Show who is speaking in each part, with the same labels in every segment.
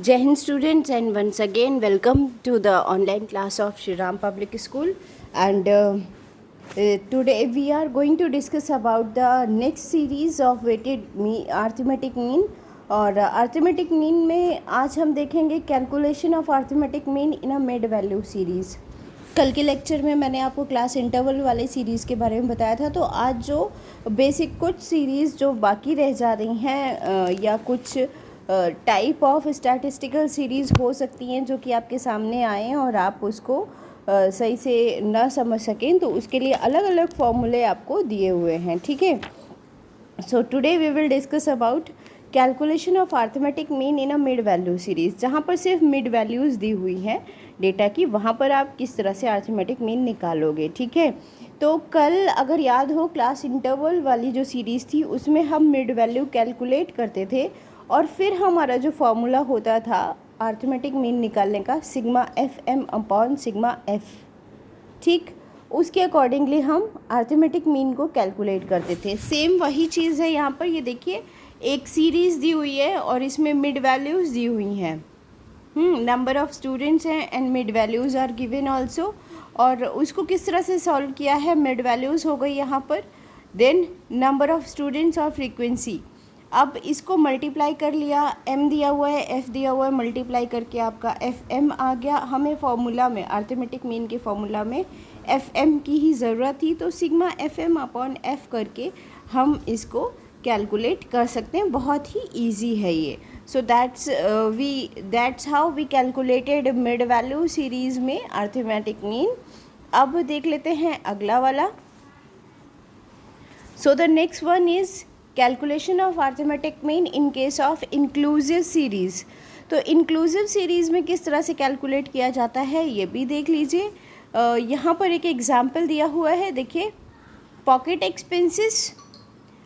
Speaker 1: Jai Hind students, and once again welcome to the online class of Shri Ram Public School. And today we are going to discuss about the next series of weighted arithmetic mean. और arithmetic mean में आज हम देखेंगे calculation of arithmetic mean in a mid value series. कल के lecture में मैंने आपको क्लास इंटरवल वाले सीरीज़ के बारे में बताया था। तो आज जो बेसिक कुछ सीरीज़ जो बाकी रह जा रही हैं या कुछ टाइप ऑफ स्टैटिस्टिकल सीरीज़ हो सकती हैं जो कि आपके सामने आएँ और आप उसको सही से ना समझ सकें, तो उसके लिए अलग अलग फॉर्मूले आपको दिए हुए हैं। ठीक है, so today we will discuss about calculation of arithmetic mean in a mid value series. जहाँ पर सिर्फ मिड वैल्यूज़ दी हुई हैं डेटा की, वहाँ पर आप किस तरह से अरिथमेटिक मीन निकालोगे। ठीक है, तो कल अगर याद हो क्लास इंटरवल वाली जो सीरीज़ थी उसमें हम मिड वैल्यू कैलकुलेट करते थे और फिर हमारा जो फॉर्मूला होता था अरिथमेटिक मीन निकालने का sigma F M upon sigma F. ठीक, उसके अकॉर्डिंगली हम अरिथमेटिक मीन को कैलकुलेट करते थे। सेम वही चीज़ है यहाँ पर। ये देखिए, एक सीरीज़ दी हुई है और इसमें मिड वैल्यूज़ दी हुई हैं। नंबर ऑफ़ स्टूडेंट्स हैं and mid values are given also. और उसको किस तरह से सॉल्व किया है, मिड वैल्यूज़ हो गई यहाँ पर, देन नंबर ऑफ़ स्टूडेंट्स और फ्रीक्वेंसी। अब इसको मल्टीप्लाई कर लिया, m दिया हुआ है, f दिया हुआ है, मल्टीप्लाई करके आपका fm आ गया। हमें फॉर्मूला में अरिथमेटिक मीन के फॉर्मूला में fm की ही ज़रूरत थी, तो सिग्मा fm अपॉन f करके हम इसको कैलकुलेट कर सकते हैं। बहुत ही इजी है ये। So that's how we calculated mid value series में अरिथमेटिक मीन। अब देख लेते हैं अगला वाला। So the next one is calculation of arithmetic mean in case of inclusive series. तो इंक्लूसिव सीरीज़ में किस तरह से कैलकुलेट किया जाता है ये भी देख लीजिए। यहाँ पर एक एग्जांपल दिया हुआ है, देखिए, pocket expenses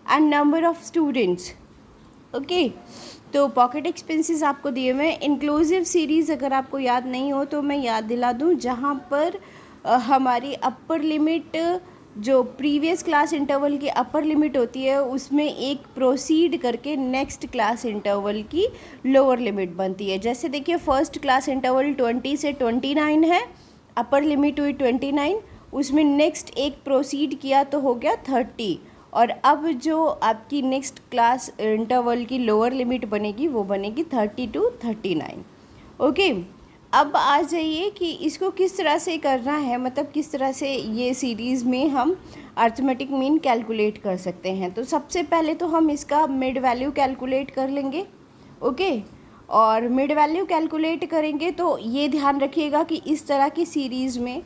Speaker 1: and number of students. Okay, तो पॉकेट एक्सपेंसेस आपको दिए हुए हैं। इंक्लूसिव सीरीज़ अगर आपको याद नहीं हो तो मैं याद दिला दूँ, जहाँ पर हमारी अपर लिमिट जो प्रीवियस क्लास इंटरवल की अपर लिमिट होती है उसमें एक प्रोसीड करके नेक्स्ट क्लास इंटरवल की लोअर लिमिट बनती है। जैसे देखिए, फर्स्ट क्लास इंटरवल 20 से 29 है, अपर लिमिट हुई 29, उसमें नेक्स्ट एक प्रोसीड किया तो हो गया 30, और अब जो आपकी नेक्स्ट क्लास इंटरवल की लोअर लिमिट बनेगी वो बनेगी 30 to 39। ओके, अब आ जाइए कि इसको किस तरह से करना है, मतलब किस तरह से ये सीरीज़ में हम अरिथमेटिक मीन कैलकुलेट कर सकते हैं। तो सबसे पहले तो हम इसका मिड वैल्यू कैलकुलेट कर लेंगे। ओके, और मिड वैल्यू कैलकुलेट करेंगे तो ये ध्यान रखिएगा कि इस तरह की सीरीज़ में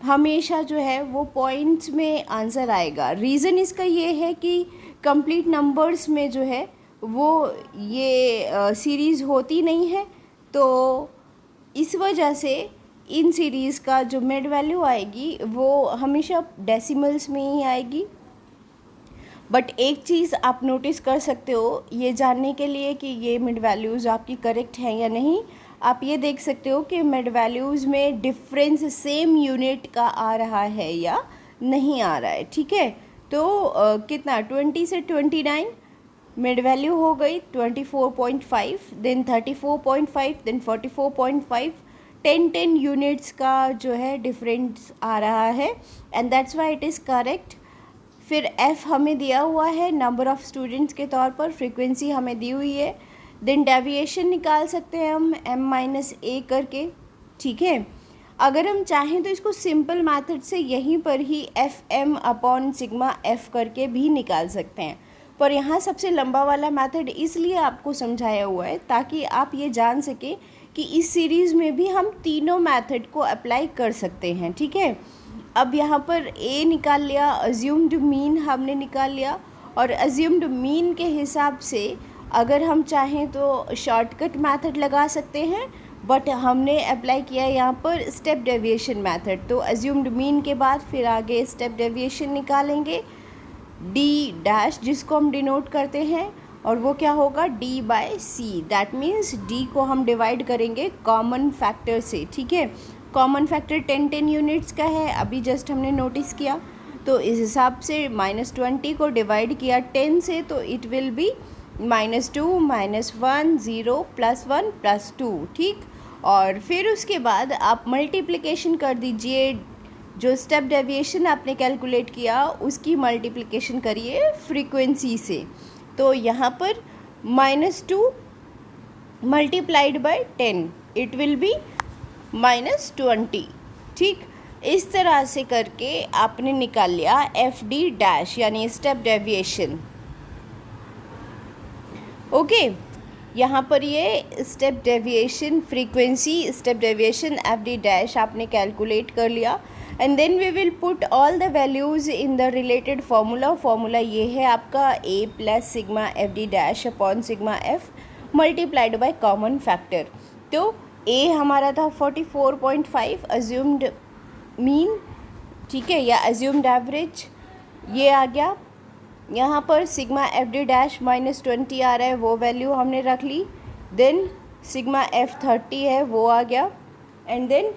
Speaker 1: हमेशा जो है वो पॉइंट्स में आंसर आएगा। रीज़न इसका ये है कि कंप्लीट नंबर्स में जो है वो ये सीरीज़ होती नहीं है, तो इस वजह से इन सीरीज़ का जो मिड वैल्यू आएगी वो हमेशा डेसिमल्स में ही आएगी। बट एक चीज़ आप नोटिस कर सकते हो ये जानने के लिए कि ये मिड वैल्यूज़ आपकी करेक्ट हैं या नहीं, आप ये देख सकते हो कि मिड वैल्यूज़ में डिफरेंस सेम यूनिट का आ रहा है या नहीं आ रहा है। ठीक है, तो कितना 20 से 29 मिड वैल्यू हो गई 24.5, देन 34.5, देन 44.5, 10 यूनिट्स का जो है डिफरेंस आ रहा है, and that's why it is correct. फिर f हमें दिया हुआ है नंबर ऑफ़ स्टूडेंट्स के तौर पर, फ्रीक्वेंसी हमें दी हुई है, देन डेविएशन निकाल सकते हैं हम m-a करके। ठीक है, अगर हम चाहें तो इसको सिंपल मेथड से यहीं पर ही fm अपॉन सिग्मा f करके भी निकाल सकते हैं, पर यहाँ सबसे लंबा वाला मेथड इसलिए आपको समझाया हुआ है ताकि आप ये जान सकें कि इस सीरीज़ में भी हम तीनों मेथड को अप्लाई कर सकते हैं। ठीक है, अब यहाँ पर a निकाल लिया, अज्यूम्ड मीन हमने निकाल लिया, और अज्यूम्ड मीन के हिसाब से अगर हम चाहें तो शॉर्टकट मेथड लगा सकते हैं, बट हमने अप्लाई किया यहाँ पर स्टेप डेविएशन मेथड। तो अज्यूम्ड मीन के बाद फिर आगे स्टेप डेविएशन निकालेंगे, डी डैश जिसको हम डिनोट करते हैं, और वो क्या होगा d/c। दैट मीन्स d को हम डिवाइड करेंगे कॉमन फैक्टर से। ठीक है, कॉमन फैक्टर 10 यूनिट्स का है, अभी जस्ट हमने नोटिस किया, तो इस हिसाब से -20 को डिवाइड किया 10 से तो इट विल बी -2 -1 0 +1 +2, ठीक। और फिर उसके बाद आप मल्टीप्लिकेशन कर दीजिए, जो स्टेप डेविएशन आपने कैलकुलेट किया उसकी मल्टीप्लिकेशन करिए फ्रीक्वेंसी से। तो यहाँ पर -2 multiplied by 10 it will B -20, ठीक। इस तरह से करके आपने निकाल लिया FD' यानी स्टेप डेविएशन। ओके, यहाँ पर ये step deviation frequency, step deviation FD' आपने कैलकुलेट कर लिया। And then we will put all the values in the related formula ये है आपका A + sigma FD' upon sigma F multiplied by common factor. तो A हमारा था 44.5 अज्यूम्ड मीन, ठीक है, या अज्यूम्ड एवरेज, ये आ गया। यहाँ पर सिग्मा FD' -20 आ रहा है, वो वैल्यू हमने रख ली। देन सिग्मा F 30 है, वो आ गया। And then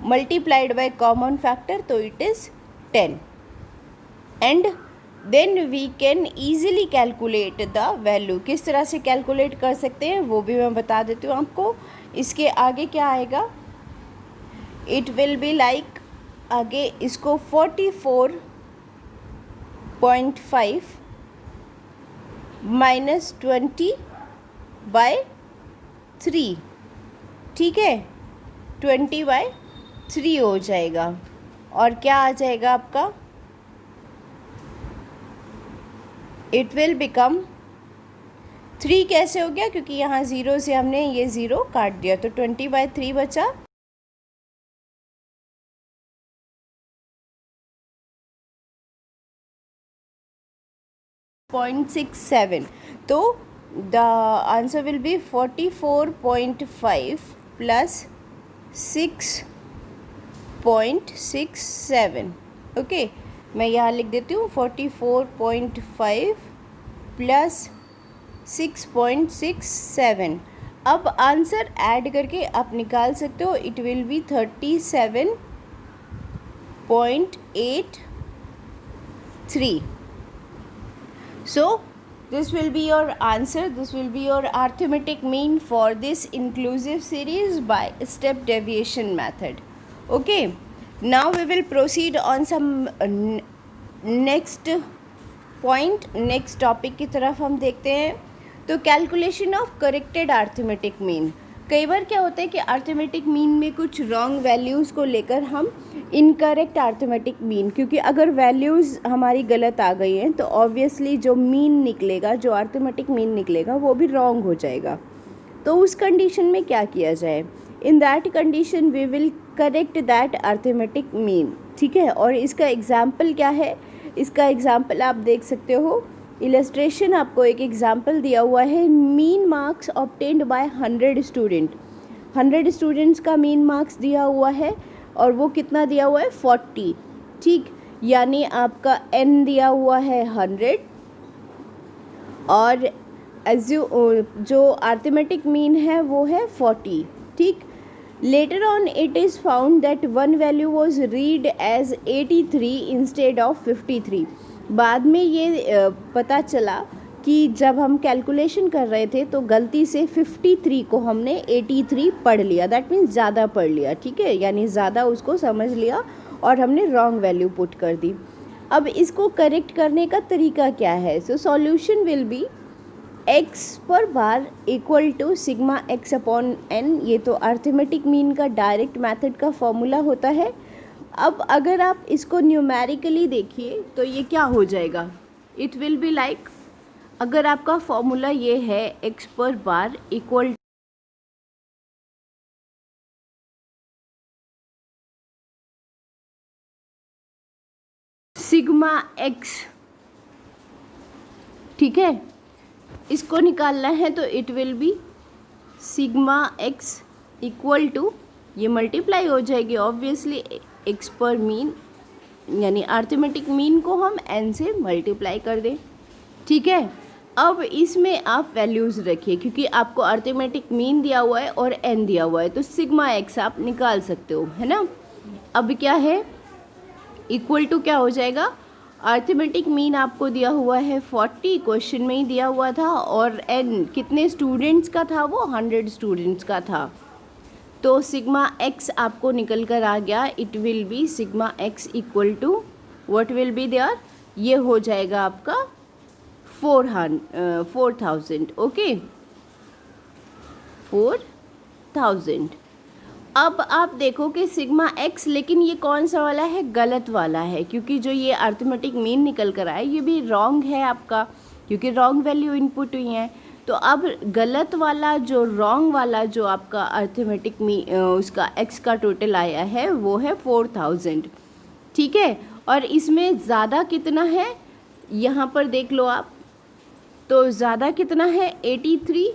Speaker 1: multiplied by common factor, तो it is 10। And then we can easily calculate the value. किस तरह से कैलकुलेट कर सकते हैं वो भी मैं बता देती हूँ आपको। इसके आगे क्या आएगा, इट विल बी लाइक, आगे इसको 44.5 -20/3, ठीक है, 20/3 हो जाएगा। और क्या आ जाएगा आपका, इट विल बिकम 3। कैसे हो गया, क्योंकि यहाँ 0 से हमने ये 0 काट दिया, तो 20/3 बचा। .67, तो the answer will be 44.5 + 6.67। Okay, मैं यहाँ लिख देती हूँ 44.5 + 6.67। अब आंसर ऐड करके आप निकाल सकते हो, it will B 37.83। So this will be your answer, this will be your arithmetic mean for this inclusive series by step deviation method. Okay, now we will proceed on some next point, next topic की तरफ हम देखते हैं। तो calculation of corrected arithmetic mean. कई बार क्या होता है कि अर्थमेटिक मीन में कुछ रॉन्ग वैल्यूज़ को लेकर हम इनकरेक्ट अर्थमेटिक मीन, क्योंकि अगर वैल्यूज़ हमारी गलत आ गई हैं तो ऑब्वियसली जो मीन निकलेगा, जो अर्थमेटिक मीन निकलेगा वो भी रॉन्ग हो जाएगा। तो उस कंडीशन में क्या किया जाए, in that condition we will correct that arithmetic mean, ठीक है। और इसका एग्जाम्पल क्या है, इसका एग्जाम्पल आप देख सकते हो, इलस्ट्रेशन आपको एक एग्जाम्पल दिया हुआ है। Mean marks obtained by 100 student, 100 students का मीन मार्क्स दिया हुआ है और वो कितना दिया हुआ है 40, ठीक। यानी आपका n दिया हुआ है 100 और जो अर्थमेटिक मीन है वो है 40, ठीक। Later on it is found that one value was read as 83 instead of 53। बाद में ये पता चला कि जब हम कैलकुलेशन कर रहे थे तो गलती से 53 को हमने 83 पढ़ लिया, दैट मीन्स ज़्यादा पढ़ लिया, ठीक है, यानी ज़्यादा उसको समझ लिया और हमने रॉन्ग वैल्यू पुट कर दी। अब इसको करेक्ट करने का तरीका क्या है, so solution will be x पर bar equal to sigma x upon n। ये तो अर्थमेटिक मीन का डायरेक्ट मेथड का फॉर्मूला होता है। अब अगर आप इसको न्यूमेरिकली देखिए तो ये क्या हो जाएगा, इट विल बी लाइक, अगर आपका फॉर्मूला ये है x पर बार इक्वल सिग्मा x, ठीक है, इसको निकालना है तो it will be sigma x equal to, ये मल्टीप्लाई हो जाएगी ऑब्वियसली x पर मीन, यानी अर्थमेटिक मीन को हम n से मल्टीप्लाई कर दें, ठीक है। अब इसमें आप वैल्यूज़ रखिए, क्योंकि आपको अर्थमेटिक मीन दिया हुआ है और n दिया हुआ है, तो सिग्मा x आप निकाल सकते हो, है ना। अब क्या है, इक्वल टू क्या हो जाएगा, अर्थमेटिक मीन आपको दिया हुआ है 40, क्वेश्चन में ही दिया हुआ था, और एन कितने स्टूडेंट्स का था, वो 100 स्टूडेंट्स का था। तो सिग्मा एक्स आपको निकल कर आ गया, it will be sigma X equal to what will be there, ये हो जाएगा आपका 4000, ओके 4000। अब आप देखो कि सिग्मा एक्स, लेकिन ये कौन सा वाला है, गलत वाला है, क्योंकि जो ये अर्थमेटिक मीन निकल कर आया ये भी रॉन्ग है आपका, क्योंकि रॉन्ग वैल्यू इनपुट हुई है। तो अब गलत वाला, जो रॉन्ग वाला जो आपका अर्थमेटिक मीन उसका एक्स का टोटल आया है वो है 4000, ठीक है। और इसमें ज़्यादा कितना है यहाँ पर देख लो आप, तो ज़्यादा कितना है 83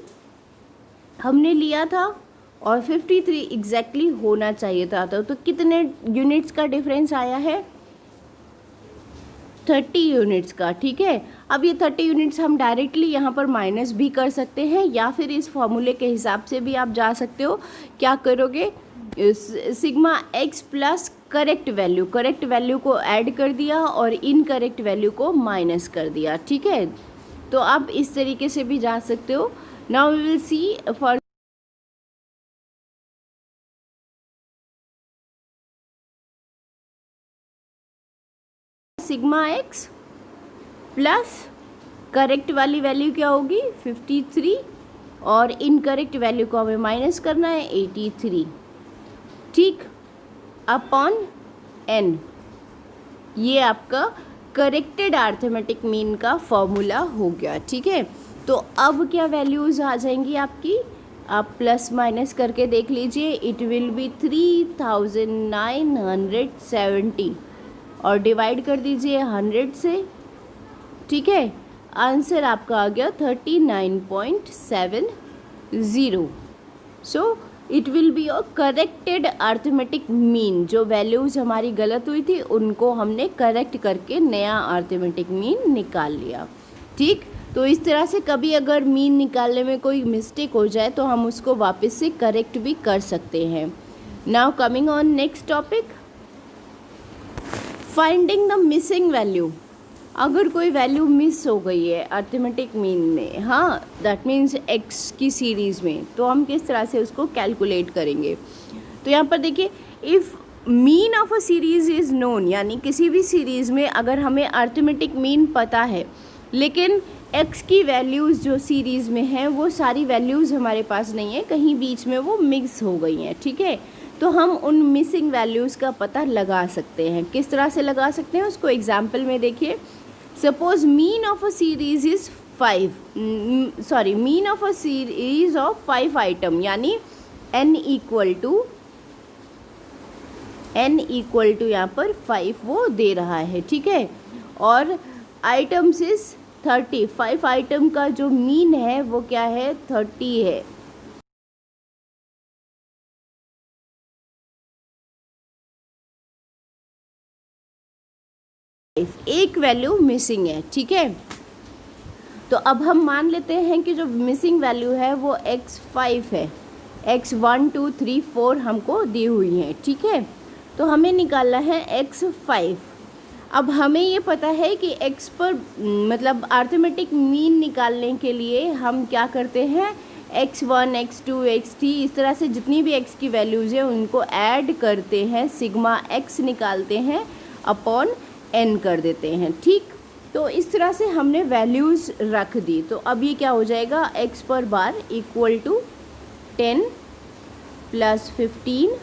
Speaker 1: हमने लिया था, और 53 एग्जैक्टली होना चाहिए था। तो कितने यूनिट्स का डिफरेंस आया है, 30 यूनिट्स का, ठीक है। अब ये 30 यूनिट्स हम डायरेक्टली यहाँ पर माइनस भी कर सकते हैं, या फिर इस फॉर्मूले के हिसाब से भी आप जा सकते हो। क्या करोगे, sigma X plus correct value को ऐड कर दिया और इनकरेक्ट वैल्यू को माइनस कर दिया, ठीक है। तो आप इस तरीके से भी जा सकते हो। Now we will see for sigma X plus correct वाली वैल्यू क्या होगी 53, और इनकरेक्ट वैल्यू को हमें माइनस करना है 83, ठीक, अपॉन n। ये आपका करेक्टेड अर्थमेटिक मीन का फॉर्मूला हो गया, ठीक है। तो अब क्या वैल्यूज़ आ जाएंगी आपकी, आप प्लस माइनस करके देख लीजिए, इट विल बी 3970, और डिवाइड कर दीजिए 100 से, ठीक है। आंसर आपका आ गया 39.70। सो it will be a corrected arithmetic mean. जो वैल्यूज़ हमारी गलत हुई थी उनको हमने करेक्ट करके नया अर्थमेटिक मीन निकाल लिया, ठीक। तो इस तरह से कभी अगर मीन निकालने में कोई मिस्टेक हो जाए तो हम उसको वापस से करेक्ट भी कर सकते हैं। Now coming on next topic, finding the missing value. अगर कोई वैल्यू मिस हो गई है अर्थमेटिक मीन में, हाँ, दैट मीन्स एक्स की सीरीज़ में, तो हम किस तरह से उसको कैलकुलेट करेंगे। तो यहाँ पर देखिए, if mean of a series is known, यानी किसी भी सीरीज़ में अगर हमें अर्थमेटिक मीन पता है, लेकिन एक्स की वैल्यूज़ जो सीरीज़ में हैं वो सारी वैल्यूज़ हमारे पास नहीं है, कहीं बीच में वो मिक्स हो गई हैं, ठीक है। तो हम उन मिसिंग वैल्यूज़ का पता लगा सकते हैं। किस तरह से लगा सकते हैं उसको एग्जाम्पल में देखिए। Suppose mean of a series is mean of a series of 5 item, यानी n इक्वल टू यहाँ पर 5 वो दे रहा है, ठीक है। और आइटम्स इज़ 30, 5 आइटम का जो मीन है वो क्या है 30 है। एक वैल्यू मिसिंग है, ठीक है। तो अब हम मान लेते हैं कि जो मिसिंग वैल्यू है वो x5 है, x1 2 3 4 हमको दी हुई हैं, ठीक है। तो हमें निकालना है x5। अब हमें ये पता है कि x पर मतलब अर्थमेटिक मीन निकालने के लिए हम क्या करते हैं, x1 x2 x3 इस तरह से जितनी भी x की वैल्यूज़ हैं उनको ऐड करते हैं, सिग्मा x निकालते हैं, अपॉन n कर देते हैं, ठीक। तो इस तरह से हमने वैल्यूज़ रख दी। तो अब ये क्या हो जाएगा, x पर bar equal to 10 plus 15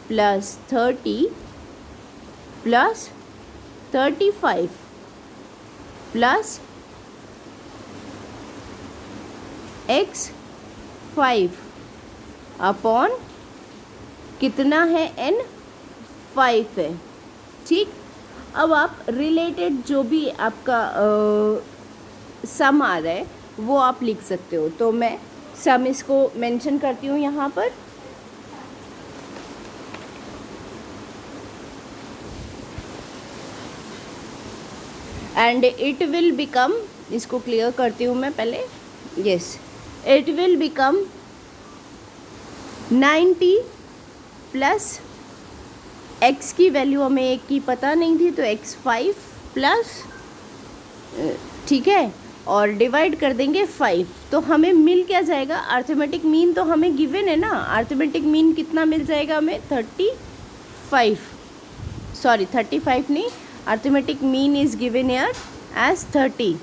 Speaker 1: plus 30 plus 35 plus x5 upon कितना है n 5 है, ठीक। अब आप रिलेटेड जो भी आपका सम आ रहा है वो आप लिख सकते हो। तो मैं सम इसको मेंशन करती हूँ यहाँ पर। एंड इट विल बिकम, इसको क्लियर करती हूँ मैं पहले, yes, it will become 90 plus x की वैल्यू हमें एक की पता नहीं थी तो x5 प्लस, ठीक है, और डिवाइड कर देंगे 5, तो हमें मिल क्या जाएगा, अर्थमेटिक मीन तो हमें गिवन है ना, अर्थमेटिक मीन कितना मिल जाएगा हमें, 35, सॉरी 35 नहीं, arithmetic mean is given here as 30.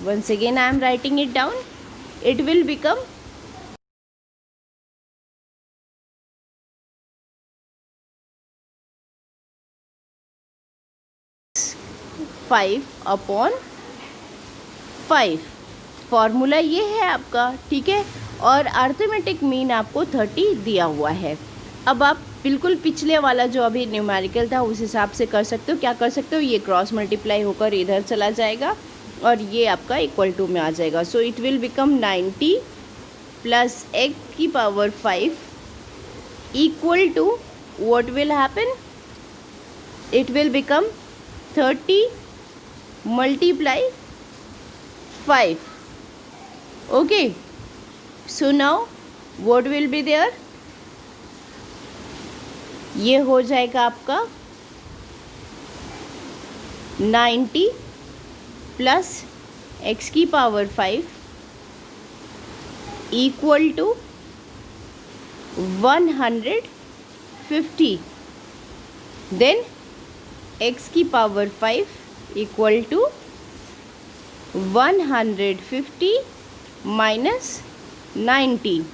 Speaker 1: Once again I am writing it down. It will become 5/5. Formula ये है आपका, ठीक है, और अर्थमेटिक मीन आपको 30 दिया हुआ है. अब आप बिल्कुल पिछले वाला जो अभी न्यूमेरिकल था उस हिसाब से कर सकते हो. क्या कर सकते हो, ये क्रॉस मल्टीप्लाई होकर इधर चला जाएगा और ये आपका इक्वल टू में आ जाएगा. So it will become 90 plus x की power 5 equal to what will happen, it will become 30 multiply 5. Okay, so now what will be there, ये हो जाएगा आपका 90 प्लस x की power 5 equal to 150. Then x की power 5 equal to 150 minus 90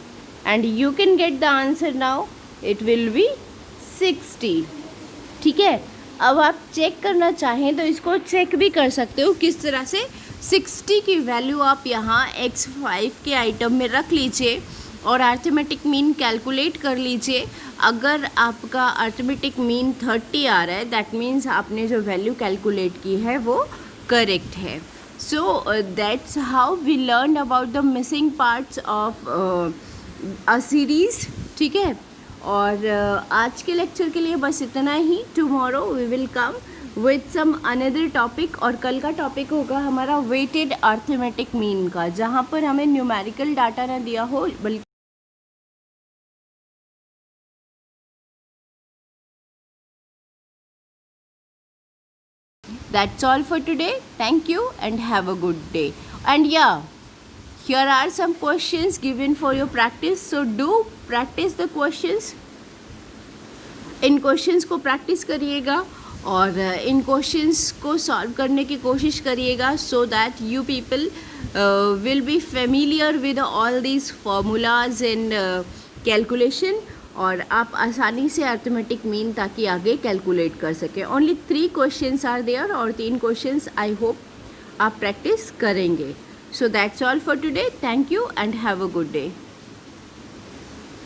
Speaker 1: and you can get the answer now. It will be 60. ठीक है, अब आप चेक करना चाहें तो इसको चेक भी कर सकते हो. किस तरह से, 60 की वैल्यू आप यहाँ x5 के आइटम में रख लीजिए और अर्थमेटिक मीन कैलकुलेट कर लीजिए. अगर आपका अर्थमेटिक मीन 30 आ रहा है, दैट मीन्स आपने जो वैल्यू कैलकुलेट की है वो करेक्ट है. So that's how we learn about the missing parts of a series. ठीक है, और आज के लेक्चर के लिए बस इतना ही. Tomorrow we will come with some another topic, और कल का टॉपिक होगा हमारा वेटेड अर्थमेटिक मीन का, जहाँ पर हमें न्यूमेरिकल डाटा ना दिया हो बल्कि That's all for today. Thank you and have a good day. And yeah, here are some questions given for your practice. So do practice the questions. In questions को practice करिएगा और इन questions को solve करने की कोशिश करिएगा, so that you people will be familiar with all these formulas and calculation, और आप आसानी से अर्थमेटिक मीन ताकि आगे कैलकुलेट कर सकें. ओनली 3 क्वेश्चंस आर देयर और 3 क्वेश्चंस आई होप आप प्रैक्टिस करेंगे. So that's all for today. Thank you and have a good day.